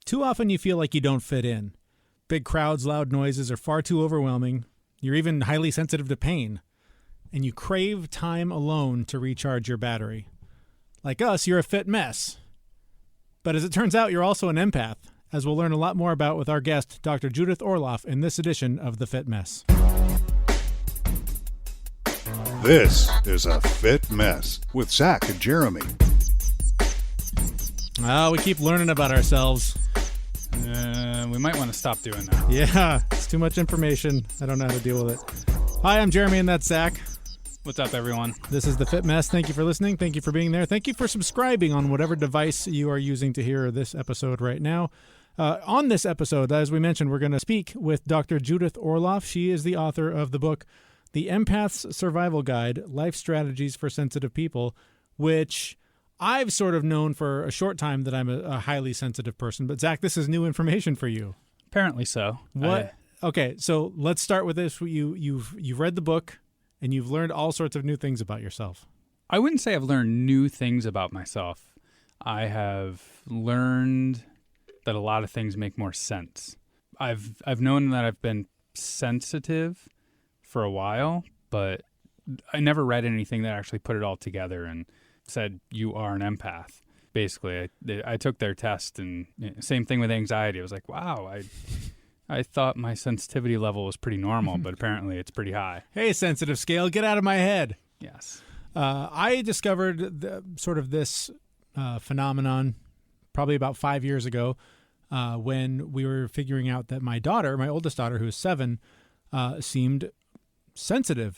Too often you feel like you don't fit in. Big crowds, loud noises are far too overwhelming. You're even highly sensitive to pain. And you crave time alone to recharge your battery. Like us, you're a fit mess. But as it turns out, you're also an empath, as we'll learn a lot more about with our guest, Dr. Judith Orloff, in this edition of The Fit Mess. This is A Fit Mess with Zach and Jeremy. We keep learning about ourselves. We might want to stop doing that. Yeah, it's too much information. I don't know how to deal with it. Hi, I'm Jeremy, and that's Zach. What's up, everyone? This is The Fit Mess. Thank you for listening. Thank you for being there. Thank you for subscribing on whatever device you are using to hear this episode right now. On this episode, as we mentioned, we're going to speak with Dr. Judith Orloff. She is the author of the book, The Empath's Survival Guide, Life Strategies for Sensitive People, which I've sort of known for a short time that I'm a highly sensitive person. But Zach, this is new information for you. Apparently so. What? Okay, so let's start with this. You've read the book, and you've learned all sorts of new things about yourself. I wouldn't say I've learned new things about myself. I have learned that a lot of things make more sense. I've known that I've been sensitive for a while, but I never read anything that actually put it all together and said, you are an empath. Basically, I took their test, and same thing with anxiety. I was like, wow, I thought my sensitivity level was pretty normal, but apparently it's pretty high. Hey, sensitive scale, get out of my head. Yes. I discovered this phenomenon probably about 5 years ago when we were figuring out that my oldest daughter, who is 7, seemed sensitive.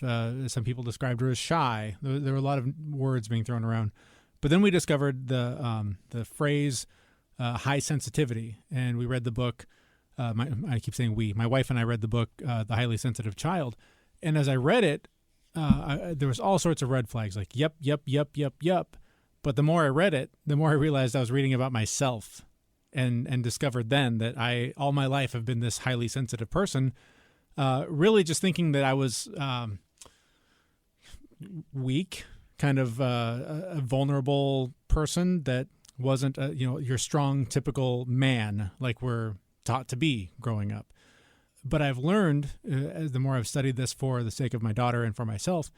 Some people described her as shy. There were a lot of words being thrown around. But then we discovered the phrase high sensitivity, and we read the book. I keep saying we. My wife and I read the book, The Highly Sensitive Child. And as I read it, there was all sorts of red flags, like yep. But the more I read it, the more I realized I was reading about myself, and discovered then that I all my life have been this highly sensitive person, really just thinking that I was weak, kind of a vulnerable person that wasn't your strong, typical man like we're taught to be growing up. But I've learned, the more I've studied this for the sake of my daughter and for myself,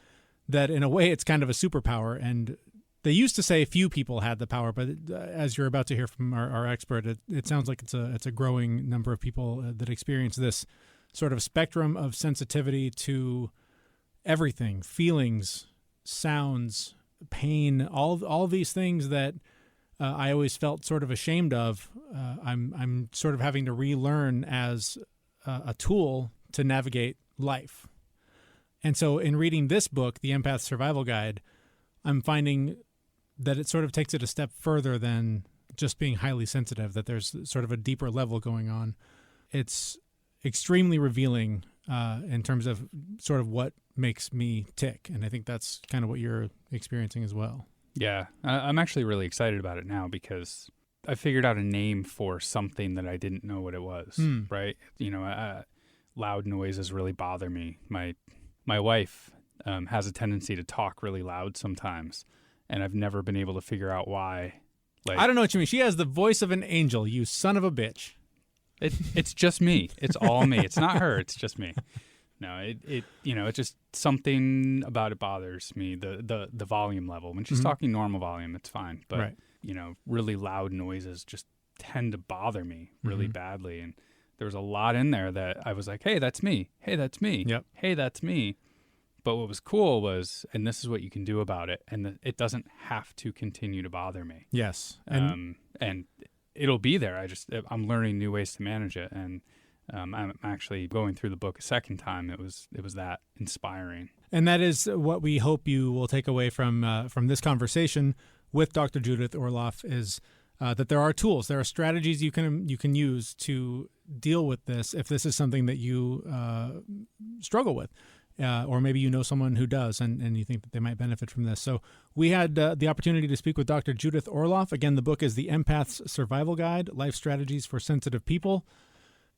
that in a way it's kind of a superpower. And they used to say few people had the power, but as you're about to hear from our expert, it sounds like it's a growing number of people that experience this sort of spectrum of sensitivity to everything, feelings, sounds, pain, all these things that I always felt sort of ashamed of. I'm sort of having to relearn as a tool to navigate life. And so in reading this book, The Empath's Survival Guide, I'm finding that it sort of takes it a step further than just being highly sensitive, that there's sort of a deeper level going on. It's extremely revealing in terms of sort of what makes me tick. And I think that's kind of what you're experiencing as well. Yeah, I'm actually really excited about it now because I figured out a name for something that I didn't know what it was, right? Loud noises really bother me. My wife has a tendency to talk really loud sometimes, and I've never been able to figure out why. I don't know what you mean. She has the voice of an angel, you son of a bitch. It's just me. It's all me. It's not her. It's just me. No, it's just something about it bothers me. The volume level. When she's talking normal volume, it's fine. But, right. Really loud noises just tend to bother me really badly. And there was a lot in there that I was like, hey, that's me. Hey, that's me. Yep. Hey, that's me. But what was cool was, and this is what you can do about it, and it doesn't have to continue to bother me. Yes. And it'll be there. I'm learning new ways to manage it. And I'm actually going through the book a second time. It was that inspiring. And that is what we hope you will take away from this conversation with Dr. Judith Orloff is that there are tools, there are strategies you can use to deal with this if this is something that you struggle with. Or maybe you know someone who does and you think that they might benefit from this. So we had the opportunity to speak with Dr. Judith Orloff. Again, the book is The Empath's Survival Guide, Life Strategies for Sensitive People.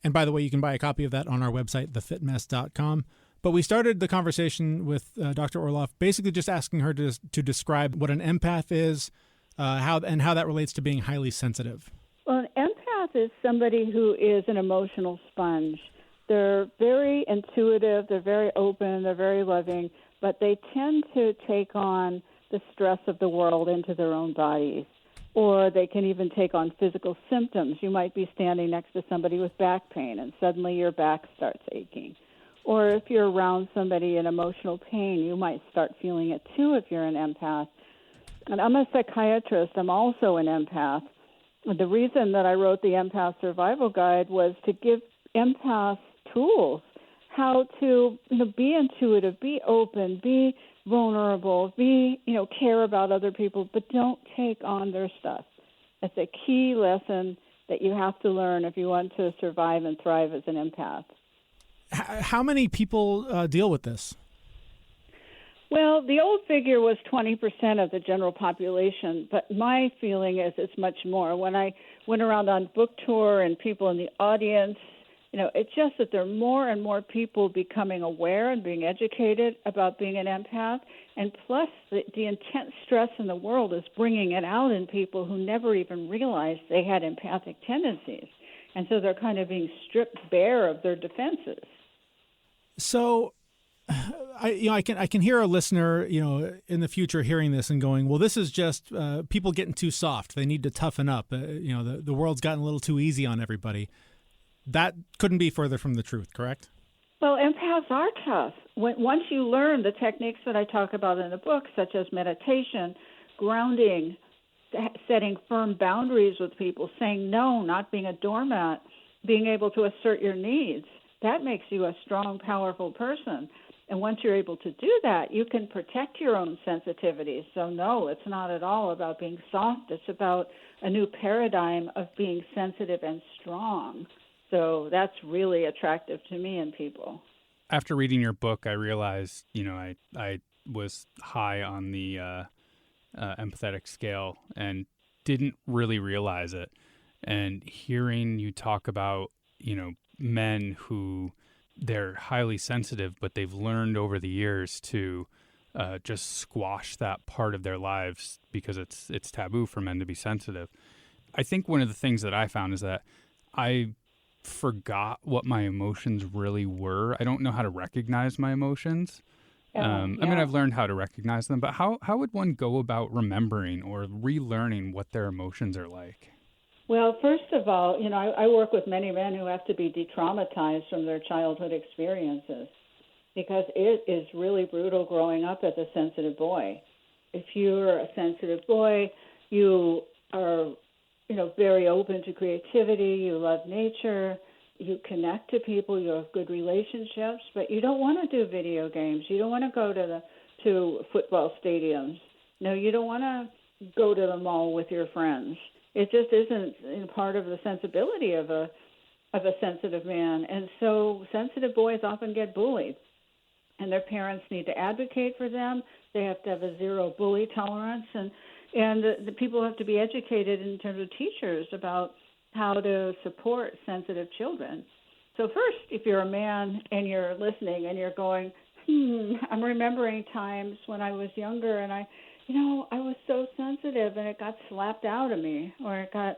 And by the way, you can buy a copy of that on our website, thefitmess.com. But we started the conversation with Dr. Orloff basically just asking her to describe what an empath is, how that relates to being highly sensitive. Well, an empath is somebody who is an emotional sponge. They're very intuitive, they're very open, they're very loving, but they tend to take on the stress of the world into their own bodies. Or they can even take on physical symptoms. You might be standing next to somebody with back pain and suddenly your back starts aching. Or if you're around somebody in emotional pain, you might start feeling it too if you're an empath. And I'm a psychiatrist. I'm also an empath. The reason that I wrote the Empath Survival Guide was to give empaths tools how to be intuitive, be open, be vulnerable, care about other people, but don't take on their stuff. It's a key lesson that you have to learn if you want to survive and thrive as an empath. How many people deal with this? Well, the old figure was 20% of the general population, but my feeling is it's much more. When I went around on book tour and people in the audience, it's just that there are more and more people becoming aware and being educated about being an empath. And plus, the intense stress in the world is bringing it out in people who never even realized they had empathic tendencies. And so they're kind of being stripped bare of their defenses. So I can hear a listener, in the future hearing this and going, well, this is just people getting too soft. They need to toughen up. The world's gotten a little too easy on everybody. That couldn't be further from the truth, correct? Well, empaths are tough. Once you learn the techniques that I talk about in the book, such as meditation, grounding, setting firm boundaries with people, saying no, not being a doormat, being able to assert your needs, that makes you a strong, powerful person. And once you're able to do that, you can protect your own sensitivities. So no, it's not at all about being soft. It's about a new paradigm of being sensitive and strong. So that's really attractive to me and people. After reading your book, I realized, I was high on the empathetic scale and didn't really realize it. And hearing you talk about, men who they're highly sensitive, but they've learned over the years to just squash that part of their lives because it's taboo for men to be sensitive. I think one of the things that I found is that I forgot what my emotions really were. I don't know how to recognize my emotions. I mean, I've learned how to recognize them, but how would one go about remembering or relearning what their emotions are like? Well, first of all, I work with many men who have to be de-traumatized from their childhood experiences because it is really brutal growing up as a sensitive boy. If you're a sensitive boy, you are very open to creativity, you love nature, you connect to people, you have good relationships, but you don't want to do video games. You don't want to go to football stadiums. No, you don't want to go to the mall with your friends. It just isn't part of the sensibility of a sensitive man. And so sensitive boys often get bullied, and their parents need to advocate for them. They have to have a zero bully tolerance, and the people have to be educated in terms of teachers about how to support sensitive children. So first, if you're a man and you're listening and you're going, I'm remembering times when I was younger and I was so sensitive and it got slapped out of me, or it got,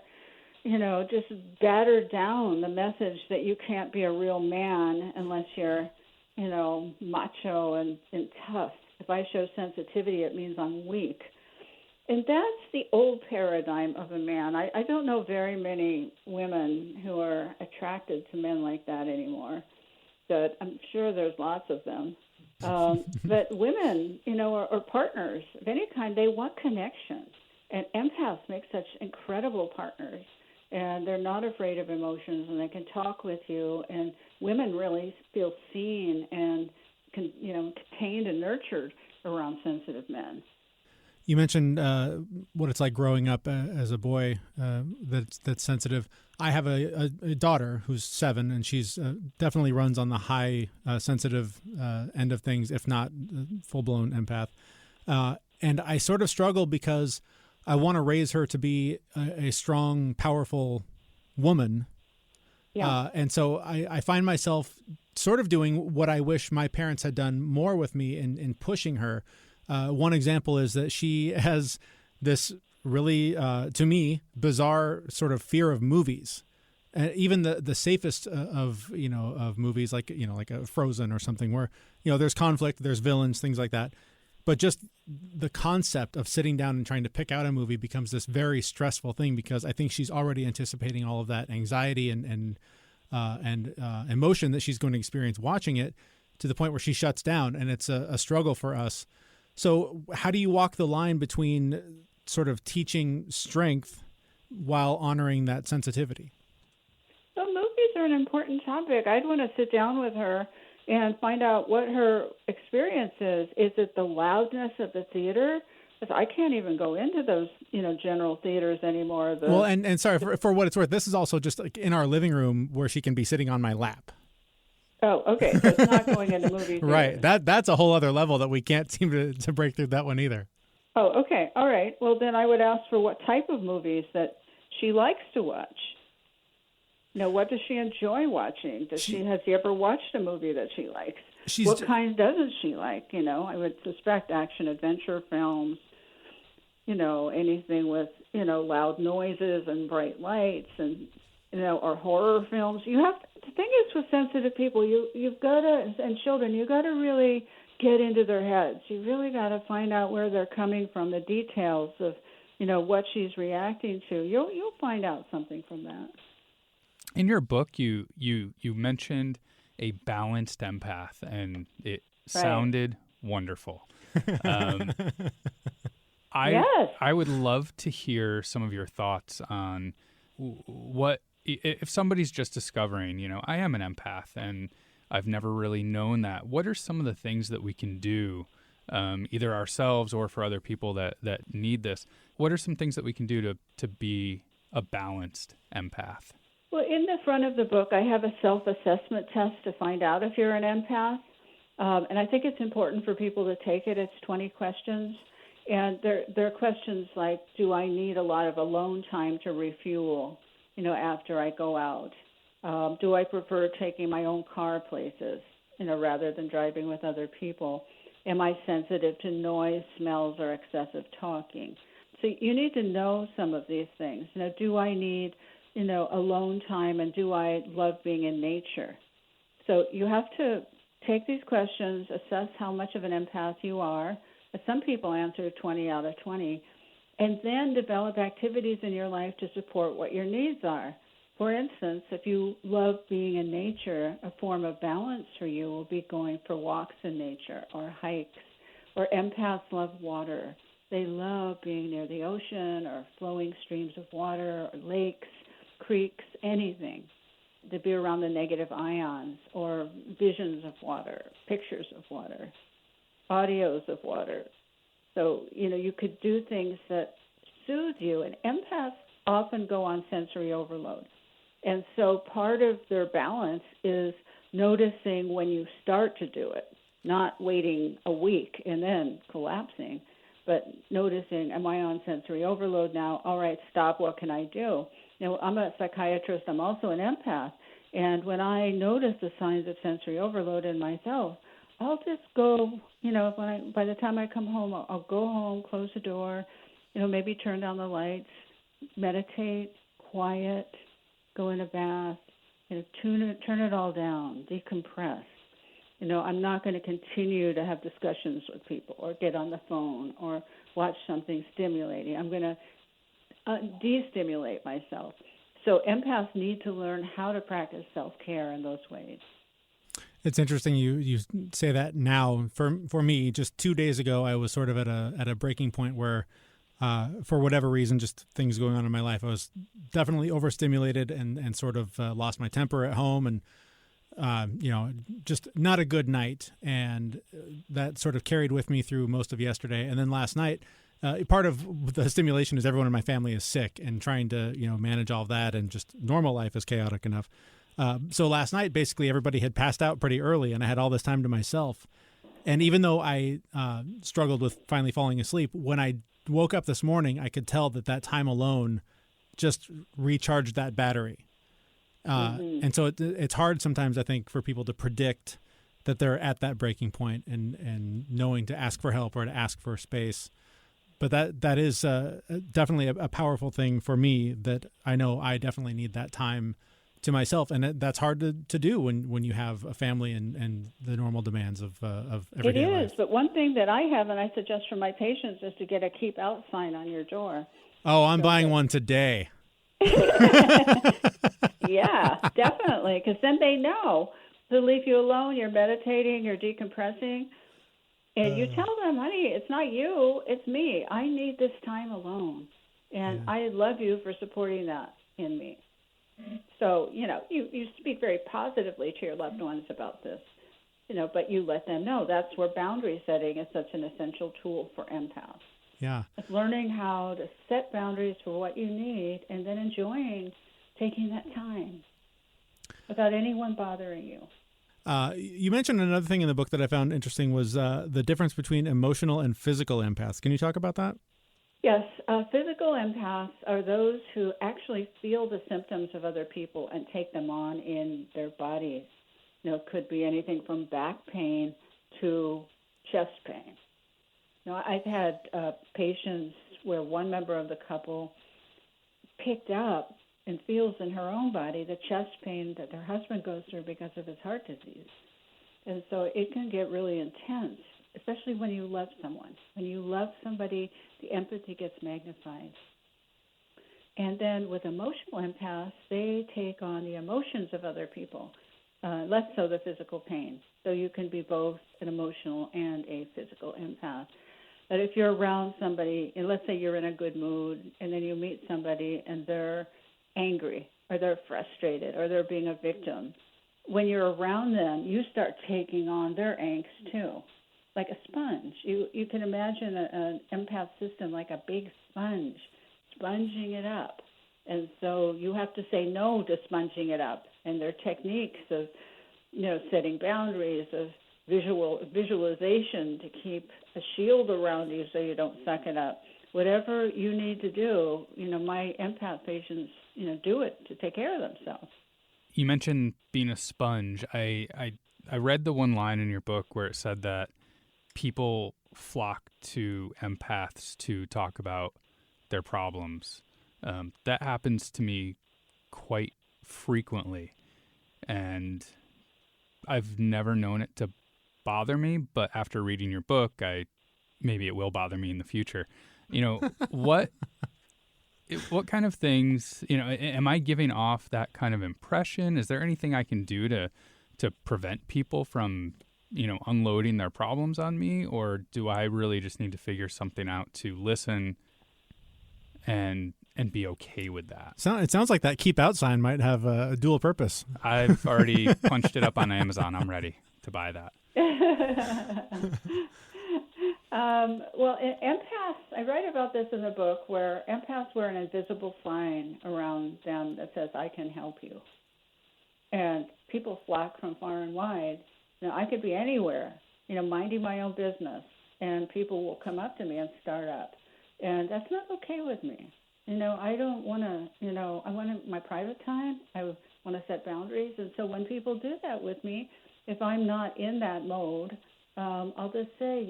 just battered down, the message that you can't be a real man unless you're, macho and tough. If I show sensitivity, it means I'm weak. And that's the old paradigm of a man. I don't know very many women who are attracted to men like that anymore, but I'm sure there's lots of them. But women, or partners of any kind, they want connection. And empaths make such incredible partners, and they're not afraid of emotions, and they can talk with you. And women really feel seen and, contained and nurtured around sensitive men. You mentioned what it's like growing up as a boy that's sensitive. I have a daughter who's 7, and she's definitely runs on the high sensitive end of things, if not full-blown empath. And I sort of struggle because I want to raise her to be a strong, powerful woman. Yeah. And so I find myself sort of doing what I wish my parents had done more with me in pushing her. One example is that she has this really, to me, bizarre sort of fear of movies. even the safest of movies like a Frozen or something where there's conflict, there's villains, things like that. But just the concept of sitting down and trying to pick out a movie becomes this very stressful thing, because I think she's already anticipating all of that anxiety and emotion that she's going to experience watching it, to the point where she shuts down, and it's a struggle for us. So how do you walk the line between sort of teaching strength while honoring that sensitivity? So movies are an important topic. I'd want to sit down with her and find out what her experience is. Is it the loudness of the theater? Because I can't even go into those, general theaters anymore. Well, and sorry, for what it's worth, this is also just like in our living room where she can be sitting on my lap. Oh, okay. So it's not going into movie theaters. Right. That's a whole other level that we can't seem to break through that one either. Oh, okay. All right. Well, then I would ask for what type of movies that she likes to watch. What does she enjoy watching? Has she ever watched a movie that she likes? What kind doesn't she like? I would suspect action adventure films, anything with, loud noises and bright lights and, or horror films. The thing is with sensitive people, you've got to, and children, you've got to really get into their heads. You really got to find out where they're coming from, the details of, what she's reacting to. You'll find out something from that. In your book, you mentioned a balanced empath, and it sounded wonderful. Yes. I would love to hear some of your thoughts on what, if somebody's just discovering, I am an empath and I've never really known that. What are some of the things that we can do, either ourselves or for other people that need this? What are some things that we can do to be a balanced empath? Well, in the front of the book, I have a self-assessment test to find out if you're an empath. And I think it's important for people to take it. It's 20 questions. And there are questions like, do I need a lot of alone time to refuel, after I go out? Do I prefer taking my own car places, rather than driving with other people? Am I sensitive to noise, smells, or excessive talking? So you need to know some of these things. Do I need alone time, and do I love being in nature? So you have to take these questions, assess how much of an empath you are. Some people answer 20 out of 20, and then develop activities in your life to support what your needs are. For instance, if you love being in nature, a form of balance for you will be going for walks in nature or hikes. Or empaths love water. They love being near the ocean or flowing streams of water or lakes, creeks, anything, to be around the negative ions or visions of water, pictures of water, audios of water. So, you could do things that soothe you. And empaths often go on sensory overload. And so part of their balance is noticing when you start to do it, not waiting a week and then collapsing, but noticing, am I on sensory overload now? All right, stop. What can I do? I'm a psychiatrist. I'm also an empath. And when I notice the signs of sensory overload in myself, I'll just go, by the time I come home, I'll go home, close the door, maybe turn down the lights, meditate, quiet, go in a bath, turn it all down, decompress. I'm not going to continue to have discussions with people or get on the phone or watch something stimulating. I'm going to de-stimulate myself. So empaths need to learn how to practice self-care in those ways. It's interesting you say that now. For me, just 2 days ago, I was sort of at a breaking point where, for whatever reason, just things going on in my life, I was definitely overstimulated and sort of lost my temper at home, and just not a good night. And that sort of carried with me through most of yesterday. And then last night, part of the stimulation is everyone in my family is sick, and trying to manage all of that, and just normal life is chaotic enough. So last night, basically, everybody had passed out pretty early, and I had all this time to myself. And even though I struggled with finally falling asleep, when I woke up this morning, I could tell that time alone just recharged that battery. And so it's hard sometimes, I think, for people to predict that they're at that breaking point and knowing to ask for help or to ask for space. But that is definitely a powerful thing for me, that I know I definitely need that time to myself, and that's hard to do when you have a family and the normal demands of everyday life. It is, but one thing that I have, and I suggest for my patients, is to get a keep out sign on your door. Oh, I'm buying one today. Yeah, definitely, because then they know to leave you alone. You're meditating, you're decompressing, and you tell them, honey, it's not you, it's me. I need this time alone, and I love you for supporting that in me. So, you speak very positively to your loved ones about this, but you let them know. That's where boundary setting is such an essential tool for empaths. Yeah. It's learning how to set boundaries for what you need and then enjoying taking that time without anyone bothering you. You mentioned another thing in the book that I found interesting was the difference between emotional and physical empaths. Can you talk about that? Yes, physical empaths are those who actually feel the symptoms of other people and take them on in their bodies. It could be anything from back pain to chest pain. I've had patients where one member of the couple picked up and feels in her own body the chest pain that their husband goes through because of his heart disease. And so it can get really intense, especially when you love someone. When you love somebody, the empathy gets magnified. And then with emotional empaths, they take on the emotions of other people, less so the physical pain. So you can be both an emotional and a physical empath. But if you're around somebody, and let's say you're in a good mood, and then you meet somebody and they're angry or they're frustrated or they're being a victim, when you're around them, you start taking on their angst too, like a sponge. You can imagine an empath system like a big sponge, sponging it up. And so you have to say no to sponging it up. And there are techniques of, setting boundaries, of visualization to keep a shield around you so you don't suck it up. Whatever you need to do, my empath patients, do it to take care of themselves. You mentioned being a sponge. I read the one line in your book where it said that people flock to empaths to talk about their problems. That happens to me quite frequently, and I've never known it to bother me, but after reading your book, maybe it will bother me in the future. What kind of things, am I giving off that kind of impression? Is there anything I can do to prevent people from, unloading their problems on me? Or do I really just need to figure something out to listen and be okay with that? It sounds like that keep out sign might have a dual purpose. I've already punched it up on Amazon. I'm ready to buy that. Well, empaths, I write about this in the book, where empaths wear an invisible sign around them that says, I can help you. And people flock from far and wide. I could be anywhere, minding my own business, and people will come up to me and start up. And that's not okay with me. I don't want to, I want my private time. I want to set boundaries. And so when people do that with me, if I'm not in that mode, I'll just say,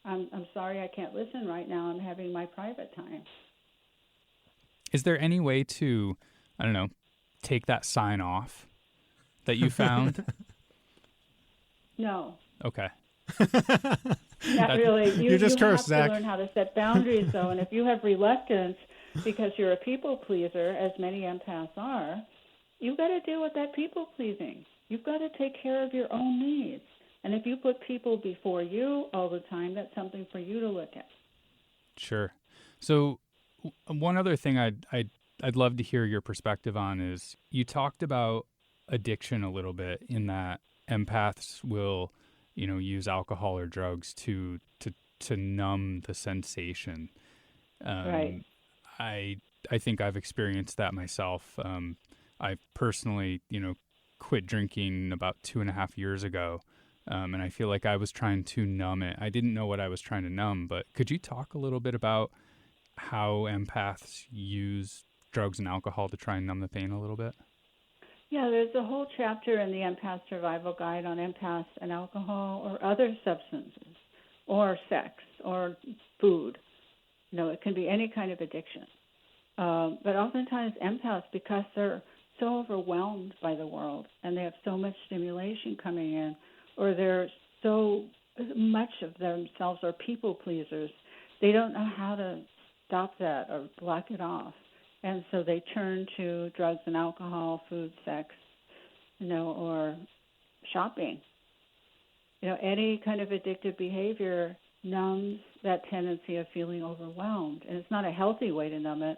I'm sorry I can't listen right now. I'm having my private time. Is there any way to, take that sign off that you found? No. Okay. Not really. You're just cursed, have Zach. to learn how to set boundaries, though. And if you have reluctance because you're a people pleaser, as many empaths are, you've got to deal with that people pleasing. You've got to take care of your own needs. And if you put people before you all the time, that's something for you to look at. Sure. So one other thing I'd love to hear your perspective on is you talked about addiction a little bit, in that empaths will, use alcohol or drugs to numb the sensation. Right. I think I've experienced that myself. I personally, quit drinking about 2.5 years ago. And I feel like I was trying to numb it. I didn't know what I was trying to numb, but could you talk a little bit about how empaths use drugs and alcohol to try and numb the pain a little bit? Yeah, there's a whole chapter in the Empath Survival Guide on empaths and alcohol or other substances or sex or food. It can be any kind of addiction. But oftentimes empaths, because they're so overwhelmed by the world, and they have so much stimulation coming in, or they're so much of themselves are people pleasers. They don't know how to stop that or block it off. And so they turn to drugs and alcohol, food, sex, or shopping. Any kind of addictive behavior numbs that tendency of feeling overwhelmed. And it's not a healthy way to numb it,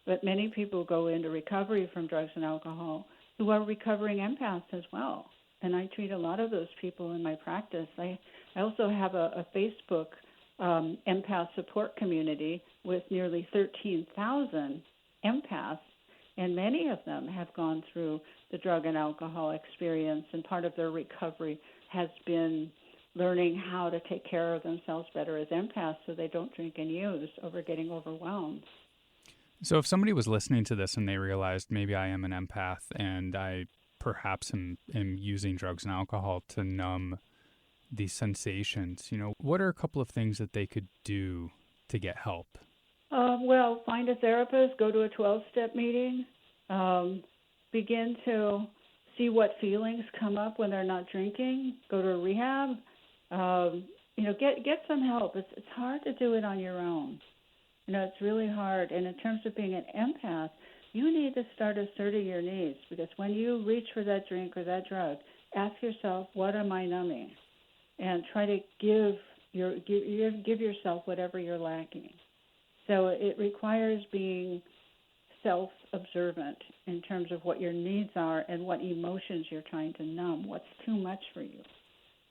but many people go into recovery from drugs and alcohol who are recovering empaths as well. And I treat a lot of those people in my practice. I also have a Facebook empath support community with nearly 13,000 empaths, and many of them have gone through the drug and alcohol experience, and part of their recovery has been learning how to take care of themselves better as empaths so they don't drink and use over getting overwhelmed. So if somebody was listening to this and they realized maybe I am an empath and I perhaps am using drugs and alcohol to numb these sensations, what are a couple of things that they could do to get help? Well, find a therapist, go to a 12-step meeting, begin to see what feelings come up when they're not drinking, go to a rehab, get some help. It's hard to do it on your own. It's really hard. And in terms of being an empath, you need to start asserting your needs, because when you reach for that drink or that drug, ask yourself, what am I numbing? And try to give yourself whatever you're lacking. So it requires being self-observant in terms of what your needs are and what emotions you're trying to numb. What's too much for you?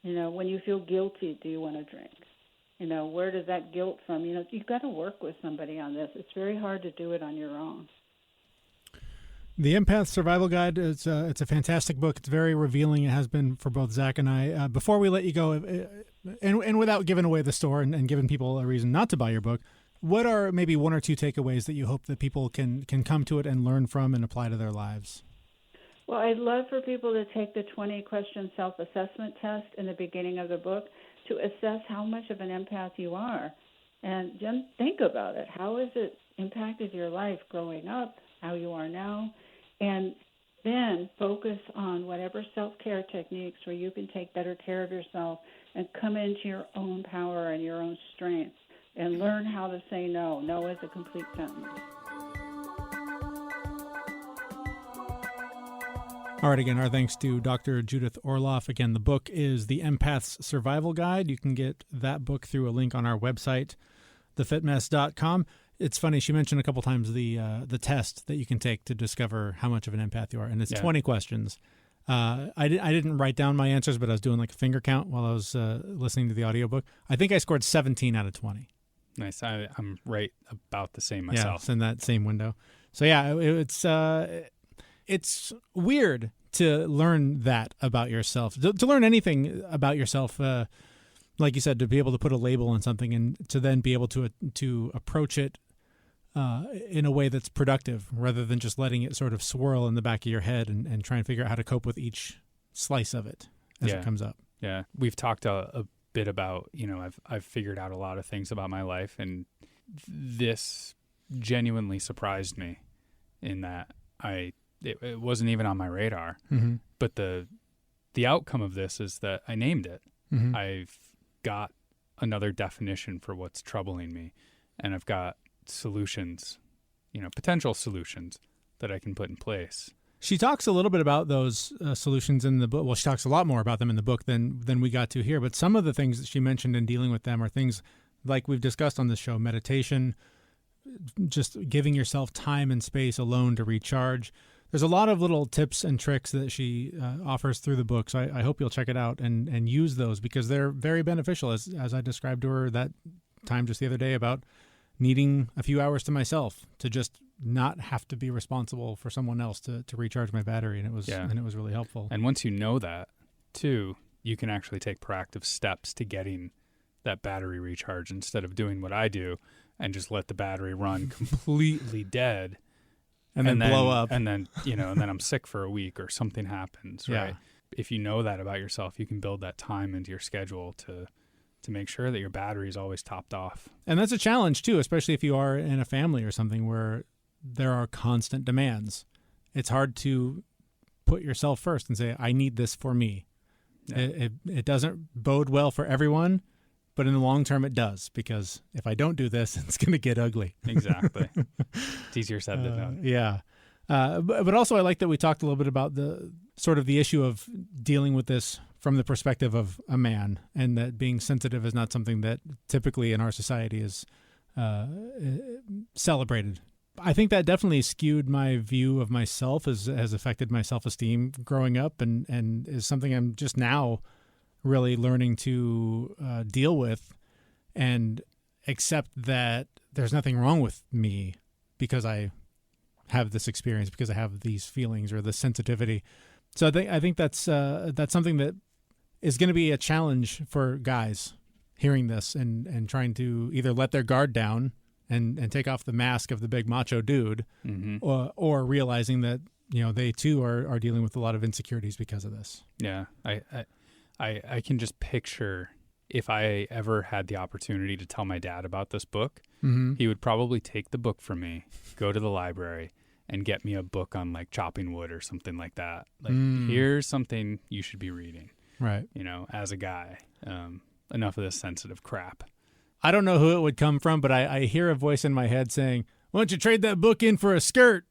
When you feel guilty, do you want to drink? Where does that guilt from? You've got to work with somebody on this. It's very hard to do it on your own. The Empath Survival Guide, it's a fantastic book. It's very revealing. It has been for both Zach and I. Before we let you go, and without giving away the store and giving people a reason not to buy your book, what are maybe one or two takeaways that you hope that people can come to it and learn from and apply to their lives? Well, I'd love for people to take the 20-question self-assessment test in the beginning of the book to assess how much of an empath you are. And just think about it. How has it impacted your life growing up, how you are now? And then focus on whatever self-care techniques where you can take better care of yourself and come into your own power and your own strength and learn how to say no. No is a complete sentence. All right, again, our thanks to Dr. Judith Orloff. Again, the book is The Empath's Survival Guide. You can get that book through a link on our website, thefitmess.com. It's funny, she mentioned a couple times the test that you can take to discover how much of an empath you are, and it's 20 questions. I didn't write down my answers, but I was doing like a finger count while I was listening to the audiobook. I think I scored 17 out of 20. Nice. I'm right about the same myself. Yeah, it's in that same window. So yeah, it's weird to learn that about yourself, to learn anything about yourself. Like you said, to be able to put a label on something and to then be able to approach it in a way that's productive rather than just letting it sort of swirl in the back of your head and try and figure out how to cope with each slice of it as it comes up. Yeah. We've talked a bit about, I've figured out a lot of things about my life, and this genuinely surprised me in that it wasn't even on my radar. Mm-hmm. But the outcome of this is that I named it. Mm-hmm. I've got another definition for what's troubling me, and I've got solutions, potential solutions that I can put in place. She talks a little bit about those solutions in the book. Well, she talks a lot more about them in the book than we got to here. But some of the things that she mentioned in dealing with them are things like we've discussed on this show: meditation, just giving yourself time and space alone to recharge. There's a lot of little tips and tricks that she offers through the book. So I hope you'll check it out and use those, because they're very beneficial, as I described to her that time just the other day about needing a few hours to myself to just not have to be responsible for someone else to recharge my battery. And it was really helpful. And once you know that too, you can actually take proactive steps to getting that battery recharge instead of doing what I do and just let the battery run completely dead. And then blow up. And then, and then I'm sick for a week or something happens, right? Yeah. If you know that about yourself, you can build that time into your schedule to make sure that your battery is always topped off. And that's a challenge too, especially if you are in a family or something where there are constant demands. it's hard to put yourself first and say, I need this for me. Yeah. It doesn't bode well for everyone, but in the long term it does, because if I don't do this, it's going to get ugly. Exactly. It's easier said than done. Yeah. But also I like that we talked a little bit about the sort of the issue of dealing with this from the perspective of a man, and that being sensitive is not something that typically in our society is celebrated. I think that definitely skewed my view of myself, has affected my self-esteem growing up, and is something I'm just now really learning to deal with and accept that there's nothing wrong with me because I have this experience, because I have these feelings or this sensitivity. So I think that's something that is going to be a challenge for guys hearing this and trying to either let their guard down and take off the mask of the big macho dude, mm-hmm. or realizing that, they too are dealing with a lot of insecurities because of this. Yeah. I can just picture if I ever had the opportunity to tell my dad about this book, mm-hmm. he would probably take the book from me, go to the library, and get me a book on like chopping wood or something like that. Like, here's something you should be reading. Right. As a guy, enough of this sensitive crap. I don't know who it would come from, but I hear a voice in my head saying, why don't you trade that book in for a skirt?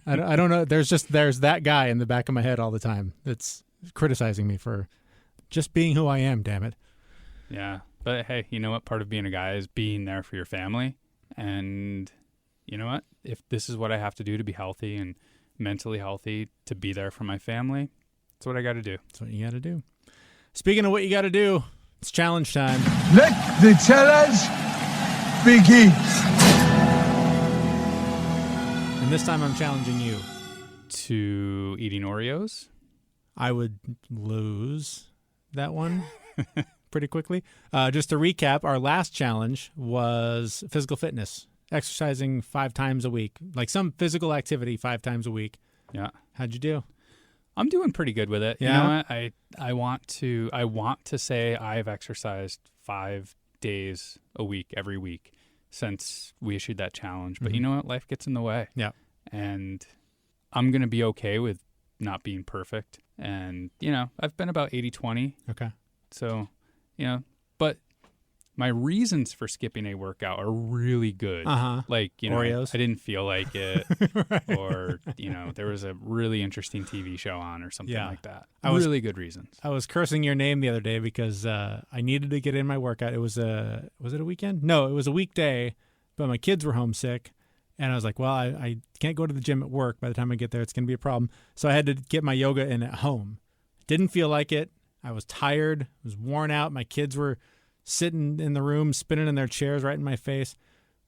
I don't know. There's that guy in the back of my head all the time that's criticizing me for just being who I am, damn it. Yeah. But hey, you know what? Part of being a guy is being there for your family. And you know what? If this is what I have to do to be healthy and mentally healthy, to be there for my family, that's what I got to do. That's what you got to do. Speaking of what you got to do, it's challenge time. Let the challenge begin. And this time I'm challenging you. To eating Oreos? I would lose that one pretty quickly. Just to recap, our last challenge was physical fitness, exercising 5 times a week, like some physical activity 5 times a week. Yeah. How'd you do? I'm doing pretty good with it. Yeah? You know what? I want to say I've exercised 5 days a week every week since we issued that challenge. But you know what? Life gets in the way. Yeah. And I'm going to be okay with not being perfect. And, I've been about 80-20. Okay. So, but my reasons for skipping a workout are really good. Uh-huh. Like, Oreos. I didn't feel like it. Right. Or, there was a really interesting TV show on or something like that. Really good reasons. I was cursing your name the other day because I needed to get in my workout. Was it a weekend? No, it was a weekday, but my kids were homesick. And I was like, well, I can't go to the gym at work. By the time I get there, it's going to be a problem. So I had to get my yoga in at home. Didn't feel like it. I was tired. I was worn out. My kids were sitting in the room, spinning in their chairs right in my face.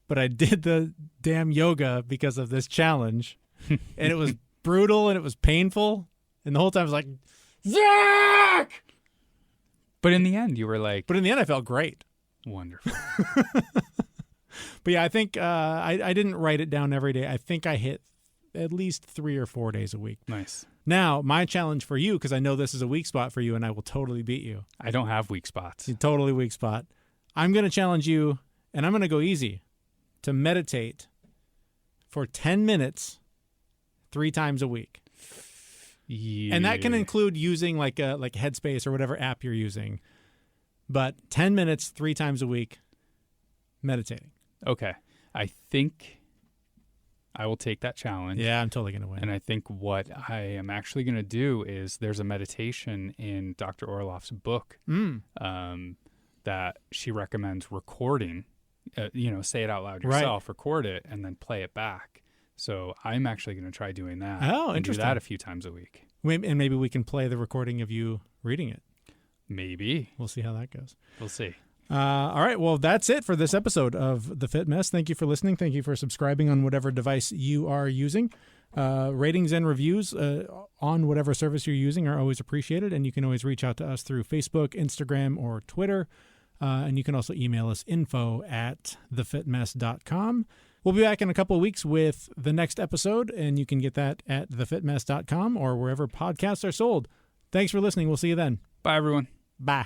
But I did the damn yoga because of this challenge. And it was brutal and it was painful. And the whole time I was like, Zach! But in the end, you were like... But in the end, I felt great. Wonderful. But yeah, I think I didn't write it down every day. I think I hit at least 3 or 4 days a week. Nice. Now, my challenge for you, because I know this is a weak spot for you, and I will totally beat you. I don't have weak spots. You're totally weak spot. I'm going to challenge you, and I'm going to go easy, to meditate for 10 minutes 3 times a week. Yeah. And that can include using like Headspace or whatever app you're using. But 10 minutes 3 times a week meditating. Okay. I think I will take that challenge. Yeah, I'm totally going to win. And I think what I am actually going to do is there's a meditation in Dr. Orloff's book that she recommends recording. Say it out loud yourself, record it, and then play it back. So I'm actually going to try doing that. Oh, and interesting. do that a few times a week. And maybe we can play the recording of you reading it. Maybe. We'll see how that goes. We'll see. All right. Well, that's it for this episode of The Fit Mess. Thank you for listening. Thank you for subscribing on whatever device you are using. Ratings and reviews on whatever service you're using are always appreciated. And you can always reach out to us through Facebook, Instagram, or Twitter. And you can also email us info@thefitmess.com. We'll be back in a couple of weeks with the next episode, and you can get that at thefitmess.com or wherever podcasts are sold. Thanks for listening. We'll see you then. Bye, everyone. Bye.